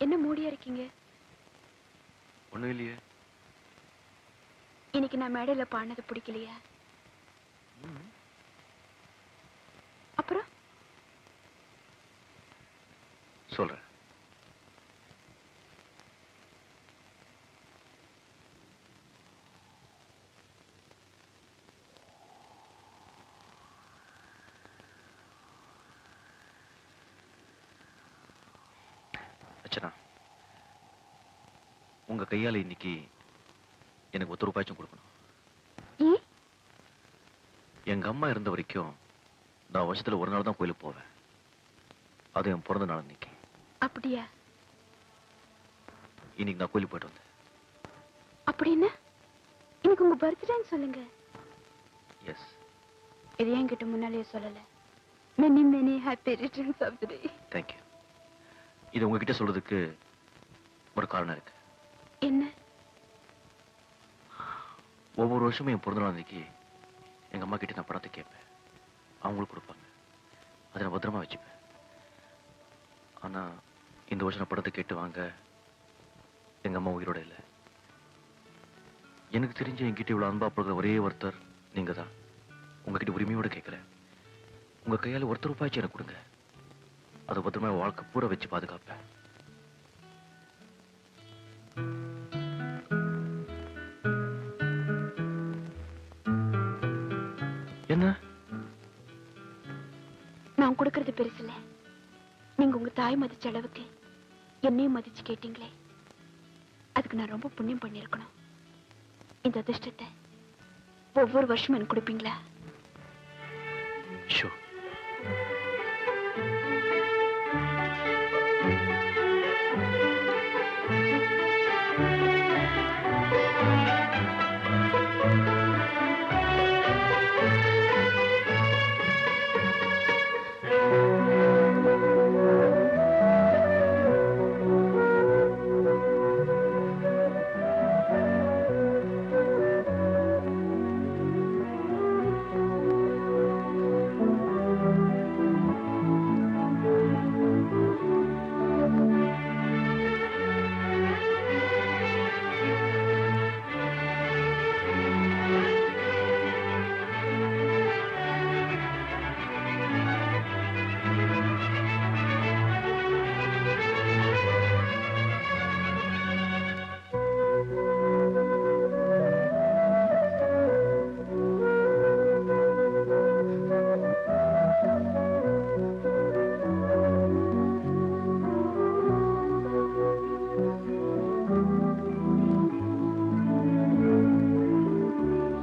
என்ன மூடியா இருக்கீங்க? ஒண்ணும் இல்லையே. இன்னைக்கு நான் மேடையில பாடினது பிடிக்கலையா? அப்புறம் சொல்றேன். அச்சனா, உங்க கையால இன்னைக்கு எனக்கு 1 ரூபாய்ச்சும் கொடுக்கணும். எங்க அம்மா இருந்த வரைக்கும் நான் வருஷத்துல ஒரு நாள் தான் கோயிலுக்கு போவேன். அது என் பிறந்த நாள் இன்னைக்கு. அப்படியா? இன்னைக்கு நான் கோயிலுக்கு போயிட்டு வந்தேன். அப்படின்னா இன்னைக்கு உங்க பர்த்டேன்னு சொல்லுங்க. எஸ். இது என்கிட்ட முன்னாலேயே சொல்லல. Many many happy returns of the day. Thank you. இது உங்ககிட்ட சொல்றதுக்கு ஒரு காரணம் இருக்கு. என்ன? ஒவ்வொரு வருஷமும் என் பிறந்த நாள் அன்னைக்கு எங்க அம்மா கிட்ட நான் பணத்தை கேட்பேன். அவங்களுக்கு கொடுப்பாங்க. அதை நான் பத்திரமா வச்சுப்பேன். ஆனா இந்த வருஷம் நான் பணத்தை கேட்டு வாங்க எங்க அம்மா உயிரோட இல்லை. எனக்கு தெரிஞ்ச என்கிட்ட இவ்வளவு அன்பா படுற ஒரே ஒருத்தர் நீங்க தான். உங்ககிட்ட உரிமையோட கேட்கிறேன். உங்க கையால 1 ரூபாய்ச்சு எனக்கு கொடுங்க. அதை பத்திரமா வாழ்க்கை பூரா வச்சு பாதுகாப்பேன். என்ன? நான் கொடுக்கறது பெருசு இல்ல. நீங்க உங்க தாய் மதிச்ச அளவுக்கு என்னையும் மதிச்சு கேட்டீங்களே, அதுக்கு நான் ரொம்ப புண்ணியம் பண்ணிருக்கணும். இந்த அதிர்ஷ்டத்தை ஒவ்வொரு வருஷமும் எனக்கு கொடுப்பீங்களா? ஷூர்.